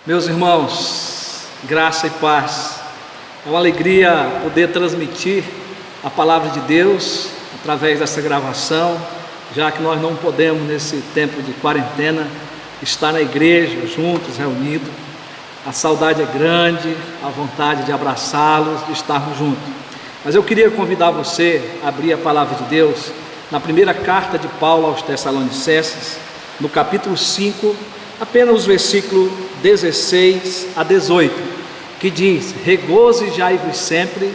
Meus irmãos, graça e paz. É uma alegria poder transmitir a palavra de Deus através dessa gravação, já que nós não podemos, nesse tempo de quarentena, estar na igreja juntos, reunidos. A saudade é grande, a vontade de abraçá-los, de estarmos juntos. Mas eu queria convidar você a abrir a palavra de Deus na primeira carta de Paulo aos Tessalonicenses, no capítulo 5, apenas os versículos 16 a 18, que diz: regozijai-vos sempre,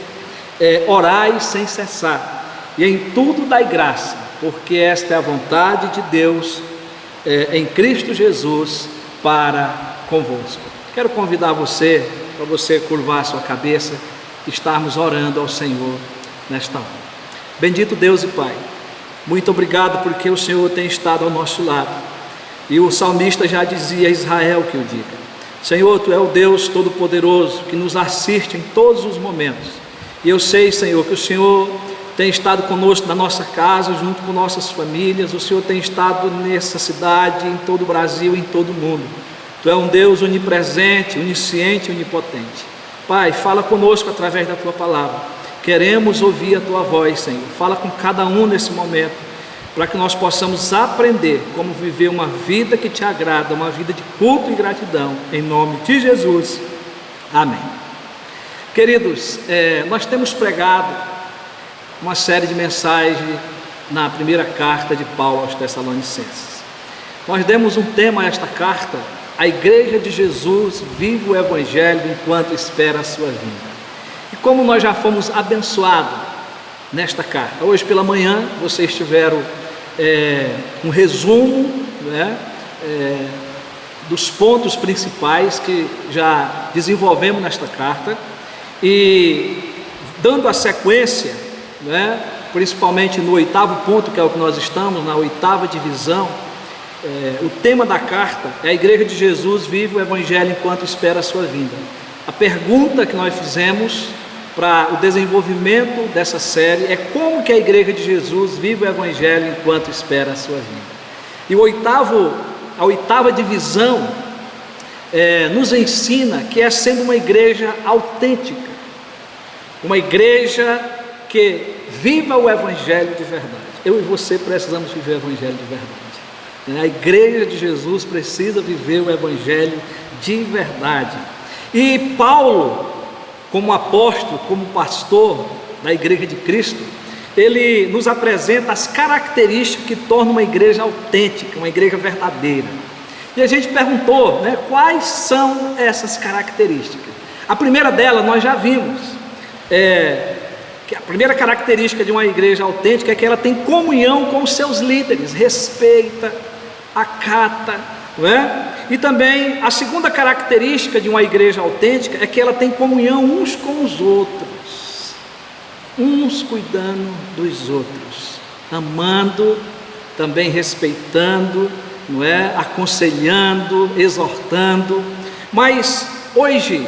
orai sem cessar, e em tudo dai graça, porque esta é a vontade de Deus em Cristo Jesus para convosco. Quero convidar você, para você curvar a sua cabeça, estarmos orando ao Senhor nesta hora. Bendito Deus e Pai, muito obrigado porque o Senhor tem estado ao nosso lado. E o salmista já dizia a Israel que o diga: Senhor, Tu é o Deus Todo-Poderoso que nos assiste em todos os momentos. E eu sei, Senhor, que o Senhor tem estado conosco na nossa casa, junto com nossas famílias. O Senhor tem estado nessa cidade, em todo o Brasil, em todo o mundo. Tu é um Deus onipresente, onisciente e onipotente. Pai, fala conosco através da Tua palavra. Queremos ouvir a Tua voz, Senhor. Fala com cada um nesse momento, para que nós possamos aprender como viver uma vida que Te agrada, uma vida de culto e gratidão, em nome de Jesus, amém. Queridos, nós temos pregado uma série de mensagens na primeira carta de Paulo aos Tessalonicenses. Nós demos um tema a esta carta: a igreja de Jesus vive o Evangelho enquanto espera a sua vinda. E como nós já fomos abençoados nesta carta, hoje pela manhã vocês tiveram um resumo, dos pontos principais que já desenvolvemos nesta carta, e dando a sequência, principalmente no 8º ponto, que é o que nós estamos, na 8ª divisão. O tema da carta é: a igreja de Jesus vive o Evangelho enquanto espera a sua vinda. A pergunta que nós fizemos para o desenvolvimento dessa série é: como que a igreja de Jesus vive o Evangelho enquanto espera a sua vinda? E a 8ª divisão nos ensina que é sendo uma igreja autêntica, uma igreja que viva o Evangelho de verdade. Eu e você precisamos viver o Evangelho de verdade. A igreja de Jesus precisa viver o Evangelho de verdade. E Paulo, como apóstolo, como pastor da igreja de Cristo, ele nos apresenta as características que tornam uma igreja autêntica, uma igreja verdadeira. E a gente perguntou, quais são essas características? A primeira delas nós já vimos, que a primeira característica de uma igreja autêntica é que ela tem comunhão com os seus líderes, respeita, acata, E também a segunda característica de uma igreja autêntica é que ela tem comunhão uns com os outros, uns cuidando dos outros, amando, também respeitando, aconselhando, exortando. Mas hoje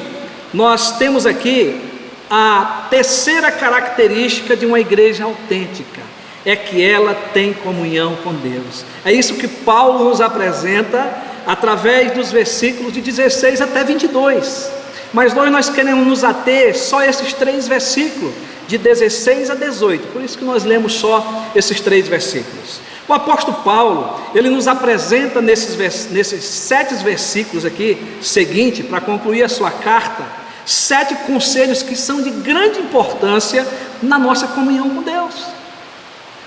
nós temos aqui a terceira característica de uma igreja autêntica: é que ela tem comunhão com Deus. É isso que Paulo nos apresenta através dos versículos de 16 até 22. Mas nós queremos nos ater só a esses 3 versículos, de 16 a 18. Por isso que nós lemos só esses 3 versículos. O apóstolo Paulo, ele nos apresenta nesses 7 versículos aqui seguinte, para concluir a sua carta, 7 conselhos que são de grande importância na nossa comunhão com Deus.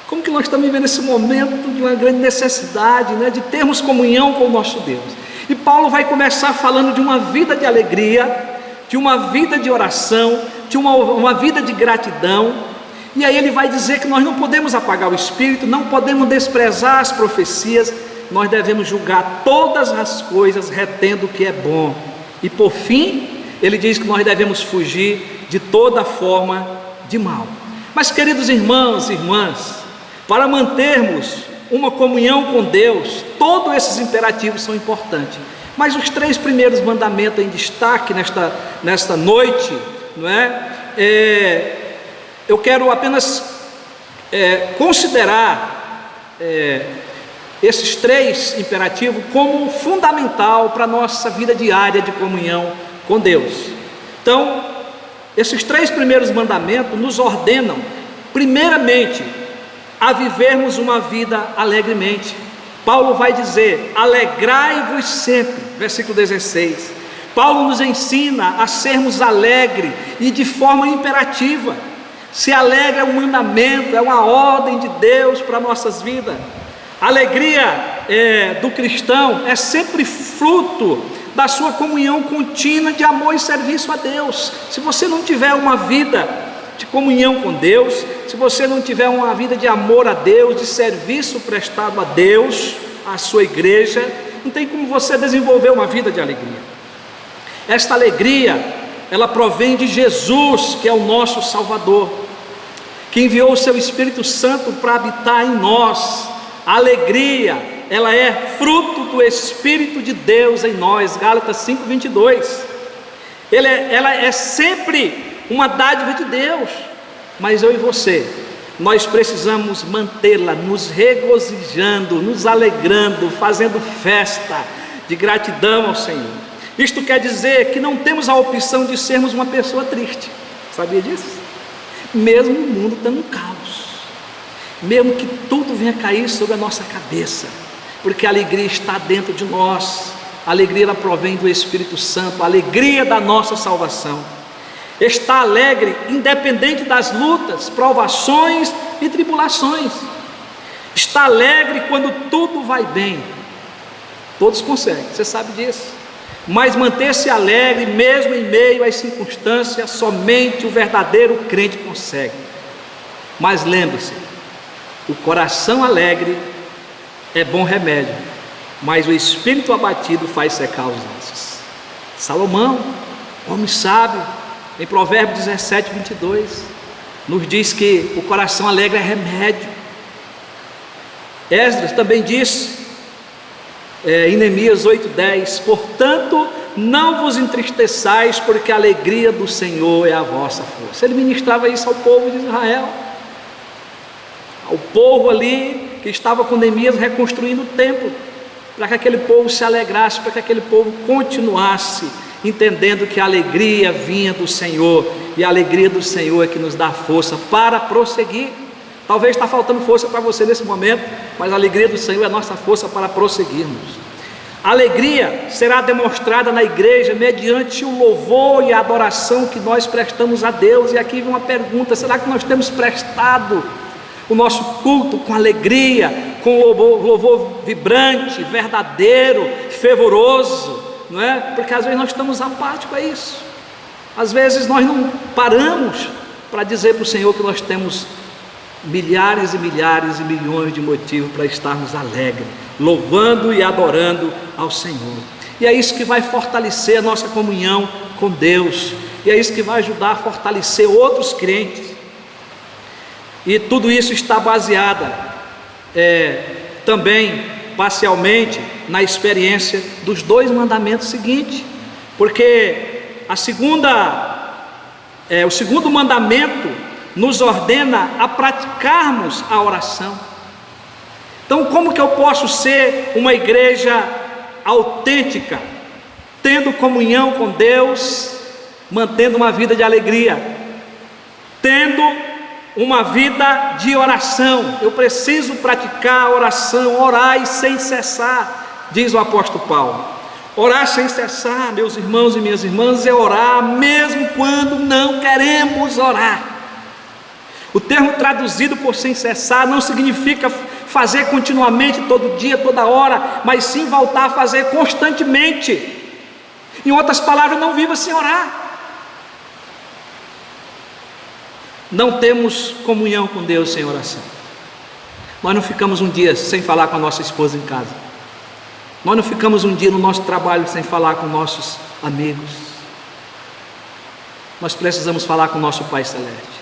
Como que nós estamos vivendo esse momento de uma grande necessidade, de termos comunhão com o nosso Deus. E Paulo vai começar falando de uma vida de alegria, de uma vida de oração, de uma vida de gratidão. E aí ele vai dizer que nós não podemos apagar o espírito, não podemos desprezar as profecias, nós devemos julgar todas as coisas, retendo o que é bom. E por fim, ele diz que nós devemos fugir de toda forma de mal. Mas, queridos irmãos e irmãs, para mantermos uma comunhão com Deus, todos esses imperativos são importantes. Mas os 3 primeiros mandamentos em destaque nesta noite, eu quero apenas considerar esses 3 imperativos como fundamental para a nossa vida diária de comunhão com Deus. Então, esses 3 primeiros mandamentos nos ordenam, primeiramente, a vivermos uma vida alegremente. Paulo vai dizer: alegrai-vos sempre, versículo 16. Paulo nos ensina a sermos alegres e de forma imperativa. Se alegre é um mandamento, é uma ordem de Deus para nossas vidas. A alegria do cristão é sempre fruto da sua comunhão contínua de amor e serviço a Deus. Se você não tiver uma vida de comunhão com Deus, se você não tiver uma vida de amor a Deus, de serviço prestado a Deus, à sua igreja, não tem como você desenvolver uma vida de alegria. Esta alegria, ela provém de Jesus, que é o nosso Salvador, que enviou o seu Espírito Santo para habitar em nós. A alegria, ela é fruto do Espírito de Deus em nós, Gálatas 5:22. Ela é sempre uma dádiva de Deus, mas eu e você, nós precisamos mantê-la, nos regozijando, nos alegrando, fazendo festa de gratidão ao Senhor. Isto quer dizer que não temos a opção de sermos uma pessoa triste, sabia disso? Mesmo o mundo estando um caos, mesmo que tudo venha cair sobre a nossa cabeça, porque a alegria está dentro de nós. A alegria, ela provém do Espírito Santo, a alegria da nossa salvação. Está alegre independente das lutas, provações e tribulações. Está alegre quando tudo vai bem. Todos conseguem, você sabe disso. Mas manter-se alegre mesmo em meio às circunstâncias, somente o verdadeiro crente consegue. Mas lembre-se, o coração alegre é bom remédio, mas o espírito abatido faz secar os ossos. Salomão, homem sábio, em Provérbios 17:22, nos diz que o coração alegre é remédio. Esdras também disse, em Neemias 8:10, portanto, não vos entristeçais, porque a alegria do Senhor é a vossa força. Ele ministrava isso ao povo de Israel, ao povo ali que estava com Neemias reconstruindo o templo, para que aquele povo se alegrasse, para que aquele povo continuasse entendendo que a alegria vinha do Senhor, e a alegria do Senhor é que nos dá força para prosseguir. Talvez está faltando força para você nesse momento, mas a alegria do Senhor é a nossa força para prosseguirmos. A alegria será demonstrada na igreja mediante o louvor e a adoração que nós prestamos a Deus. E aqui vem uma pergunta: será que nós temos prestado o nosso culto com alegria, com louvor vibrante, verdadeiro, fervoroso? Não é? Porque às vezes nós estamos apáticos a isso. Às vezes nós não paramos para dizer para o Senhor que nós temos milhares e milhares e milhões de motivos para estarmos alegres, louvando e adorando ao Senhor. E é isso que vai fortalecer a nossa comunhão com Deus, e é isso que vai ajudar a fortalecer outros crentes. E tudo isso está baseado também parcialmente na experiência dos 2 mandamentos seguintes, porque o segundo mandamento nos ordena a praticarmos a oração. Então, como que eu posso ser uma igreja autêntica, tendo comunhão com Deus, mantendo uma vida de alegria, tendo uma vida de oração? Eu preciso praticar a oração, orai sem cessar, diz o apóstolo Paulo. Orar sem cessar, meus irmãos e minhas irmãs, é orar mesmo quando não queremos orar. O termo traduzido por sem cessar não significa fazer continuamente, todo dia, toda hora, mas sim voltar a fazer constantemente. Em outras palavras, não viva sem orar. Não temos comunhão com Deus sem oração. Nós não ficamos um dia sem falar com a nossa esposa em casa. Nós não ficamos um dia no nosso trabalho sem falar com nossos amigos. Nós precisamos falar com o nosso Pai Celeste.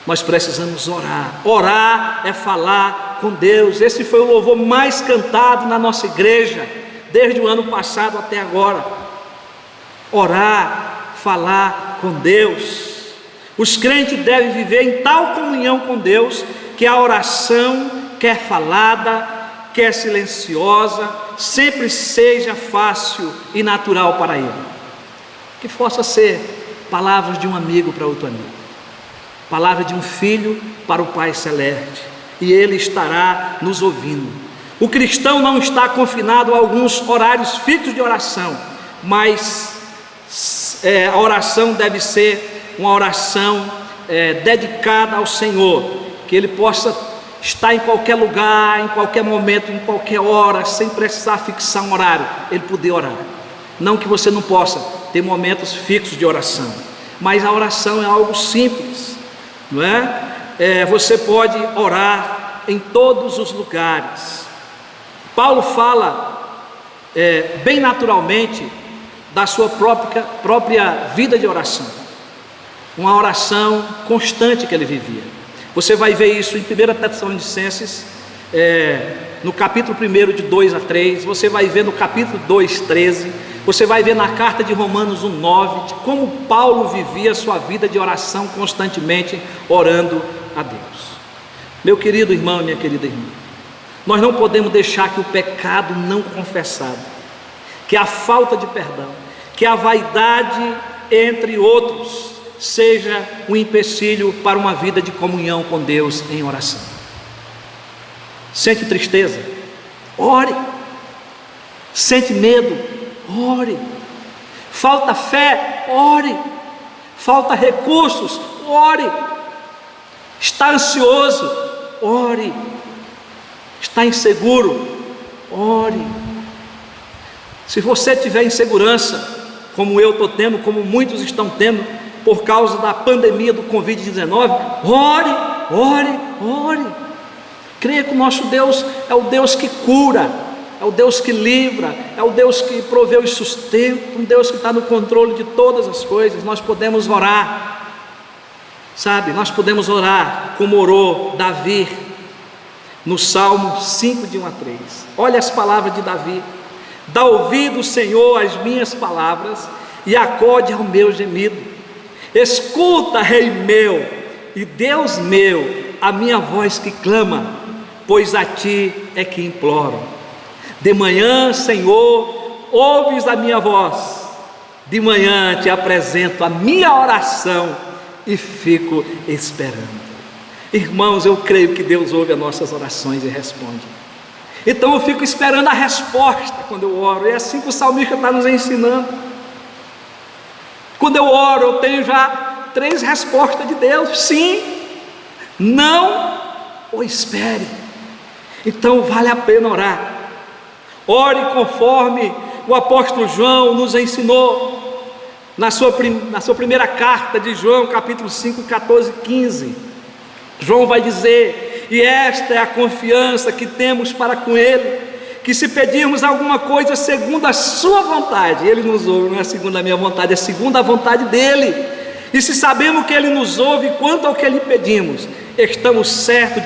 Nós precisamos orar. Orar é falar com Deus. Esse foi o louvor mais cantado na nossa igreja, desde o ano passado até agora. Orar, falar com Deus. Os crentes devem viver em tal comunhão com Deus, que a oração, quer falada, quer silenciosa, sempre seja fácil e natural para ele. Que possa ser palavras de um amigo para outro amigo, palavra de um filho para o Pai Celeste, e ele estará nos ouvindo. O cristão não está confinado a alguns horários fixos de oração, mas a oração deve ser uma oração dedicada ao Senhor, que ele possa estar em qualquer lugar, em qualquer momento, em qualquer hora, sem precisar fixar um horário, ele poder orar. Não que você não possa ter momentos fixos de oração, mas a oração é algo simples, não é? Você pode orar em todos os lugares. Paulo fala bem naturalmente da sua própria vida de oração, uma oração constante que ele vivia. Você vai ver isso em 1 Tessalonicenses, no capítulo 1, de 2 a 3, você vai ver no capítulo 2, 13, você vai ver na carta de Romanos 1, 9, de como Paulo vivia a sua vida de oração constantemente, orando a Deus. Meu querido irmão e minha querida irmã, nós não podemos deixar que o pecado não confessado, que a falta de perdão, que a vaidade, entre outros, seja um empecilho para uma vida de comunhão com Deus em oração. Sente tristeza? Ore. Sente medo? Ore. Falta fé? Ore. Falta recursos? Ore. Está ansioso? Ore. Está inseguro? Ore. Se você tiver insegurança, como eu estou tendo, como muitos estão tendo, por causa da pandemia do Covid-19, ore, ore, ore. Creia que o nosso Deus é o Deus que cura, é o Deus que livra, é o Deus que provê o sustento, um Deus que está no controle de todas as coisas. Nós podemos orar, sabe? Nós podemos orar como orou Davi, no Salmo 5, de 1 a 3. Olha as palavras de Davi: dá ouvido, Senhor, às minhas palavras, e acode ao meu gemido. Escuta, Rei meu e Deus meu, a minha voz que clama, pois a Ti é que imploro. De manhã, Senhor, ouves a minha voz, de manhã Te apresento a minha oração e fico esperando. Irmãos, eu creio que Deus ouve as nossas orações e responde. Então eu fico esperando a resposta quando eu oro. É assim que o salmista está nos ensinando. Quando eu oro, eu tenho já 3 respostas de Deus: sim, não ou espere. Então vale a pena orar. Ore conforme o apóstolo João nos ensinou na sua primeira carta de João, capítulo 5, 14 e 15. João vai dizer: e esta é a confiança que temos para com Ele, que se pedirmos alguma coisa segundo a sua vontade, Ele nos ouve. Não é segundo a minha vontade, é segundo a vontade dEle. E se sabemos que Ele nos ouve quanto ao que lhe pedimos, estamos certos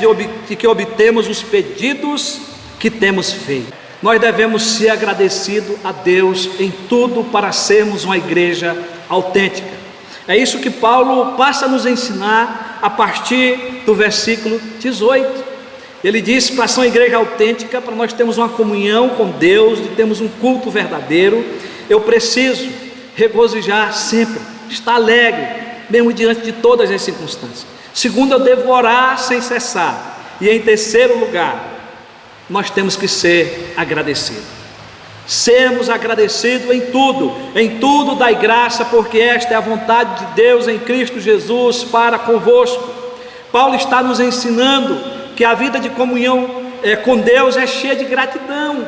de que obtemos os pedidos que temos feito. Nós devemos ser agradecidos a Deus em tudo para sermos uma igreja autêntica. É isso que Paulo passa a nos ensinar a partir do versículo 18. Ele diz para ser uma igreja autêntica, para nós termos uma comunhão com Deus, de termos um culto verdadeiro, eu preciso regozijar sempre, estar alegre, mesmo diante de todas as circunstâncias. Segundo, eu devo orar sem cessar. E em terceiro lugar, nós temos que ser agradecidos. Sermos agradecidos em tudo dai graça, porque esta é a vontade de Deus em Cristo Jesus para convosco. Paulo está nos ensinando que a vida de comunhão com Deus é cheia de gratidão.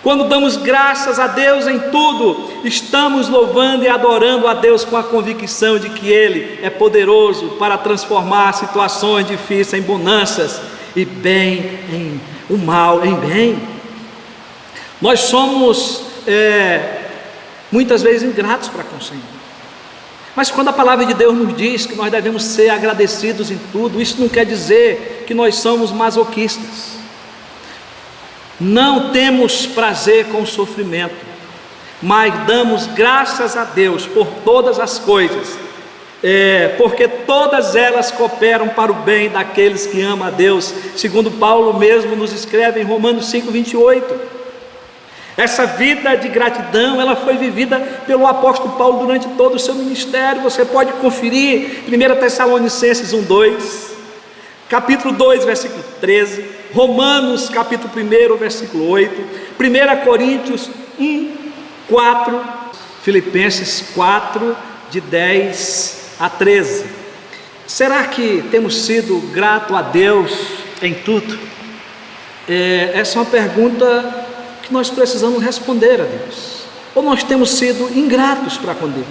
Quando damos graças a Deus em tudo, estamos louvando e adorando a Deus com a convicção de que Ele é poderoso para transformar situações difíceis em bonanças e o mal em bem. Nós somos muitas vezes ingratos para com o Senhor, mas quando a palavra de Deus nos diz que nós devemos ser agradecidos em tudo, isso não quer dizer que nós somos masoquistas. Não temos prazer com o sofrimento, mas damos graças a Deus por todas as coisas, porque todas elas cooperam para o bem daqueles que amam a Deus, segundo Paulo mesmo nos escreve em Romanos 5:28. Essa vida de gratidão, ela foi vivida pelo apóstolo Paulo durante todo o seu ministério. Você pode conferir 1 Tessalonicenses 1:2, capítulo 2, versículo 13, Romanos capítulo 1, versículo 8, 1 Coríntios 1:4, Filipenses 4, de 10 a 13. Será que temos sido gratos a Deus em tudo? Essa é uma pergunta que nós precisamos responder a Deus. Ou nós temos sido ingratos para com Deus?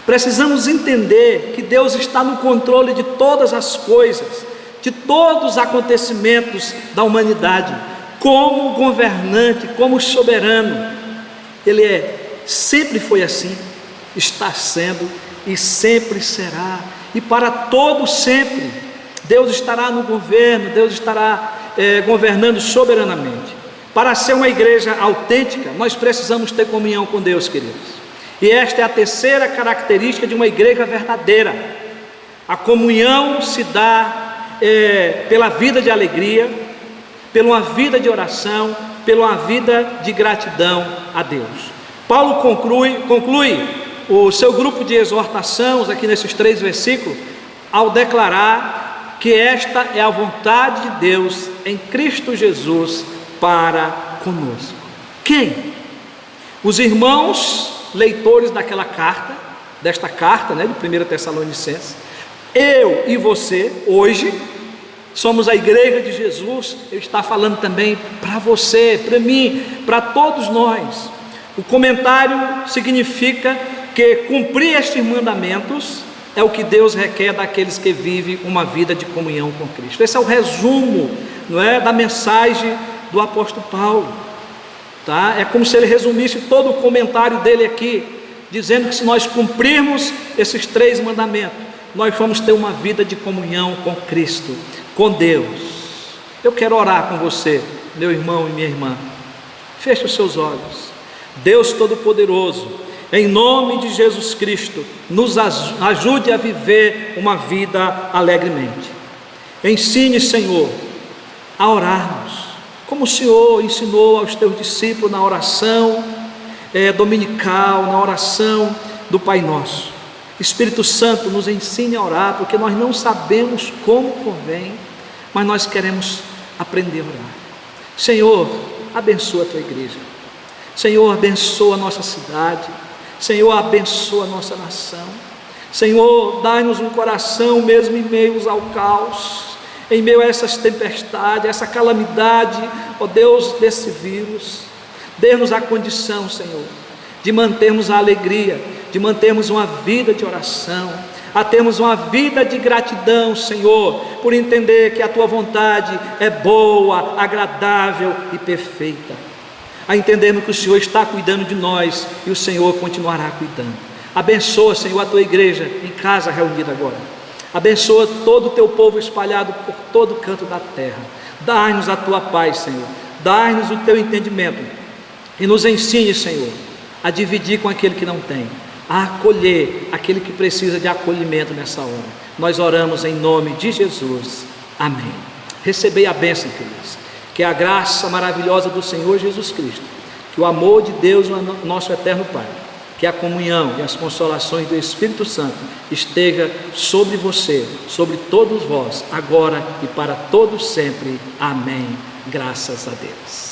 Precisamos entender que Deus está no controle de todas as coisas, de todos os acontecimentos da humanidade, como governante, como soberano. Ele sempre foi assim, está sendo e sempre será, e para todo sempre Deus estará no governo, Deus estará governando soberanamente. Para ser uma igreja autêntica, nós precisamos ter comunhão com Deus, queridos. E esta é a terceira característica de uma igreja verdadeira. A comunhão se dá pela vida de alegria, pela uma vida de oração, pela uma vida de gratidão a Deus. Paulo conclui o seu grupo de exortações aqui nesses 3 versículos, ao declarar que esta é a vontade de Deus em Cristo Jesus para conosco. Quem? Os irmãos leitores desta carta, de 1 Tessalonicenses. Eu e você, hoje, somos a igreja de Jesus. Ele está falando também para você, para mim, para todos nós. O comentário significa que cumprir estes mandamentos é o que Deus requer daqueles que vivem uma vida de comunhão com Cristo. Esse é o resumo, da mensagem do apóstolo Paulo, tá? É como se ele resumisse todo o comentário dele aqui, dizendo que se nós cumprirmos esses 3 mandamentos, nós vamos ter uma vida de comunhão com Cristo, com Deus. Eu quero orar com você, meu irmão e minha irmã. Feche os seus olhos. Deus Todo-Poderoso, em nome de Jesus Cristo, nos ajude a viver uma vida alegremente. Ensine, Senhor, a orarmos como o Senhor ensinou aos teus discípulos na oração dominical, na oração do Pai Nosso. Espírito Santo, nos ensine a orar, porque nós não sabemos como convém, mas nós queremos aprender a orar. Senhor, abençoa a tua igreja. Senhor, abençoa a nossa cidade. Senhor, abençoa a nossa nação. Senhor, dai-nos um coração mesmo em meio ao caos, em meio a essas tempestades, essa calamidade, ó Deus, desse vírus. Dê-nos a condição, Senhor, de mantermos a alegria, de mantermos uma vida de oração, a termos uma vida de gratidão, Senhor, por entender que a tua vontade é boa, agradável e perfeita. A entendermos que o Senhor está cuidando de nós e o Senhor continuará cuidando. Abençoa, Senhor, a tua igreja em casa reunida agora. Abençoa todo o teu povo espalhado por todo canto da terra. Dai-nos a tua paz, Senhor. Dai-nos o teu entendimento. E nos ensine, Senhor, a dividir com aquele que não tem, a acolher aquele que precisa de acolhimento nessa hora. Nós oramos em nome de Jesus. Amém. Recebei a bênção, queridos. Que a graça maravilhosa do Senhor Jesus Cristo, que o amor de Deus, nosso eterno Pai, que a comunhão e as consolações do Espírito Santo esteja sobre você, sobre todos vós, agora e para todos sempre. Amém. Graças a Deus.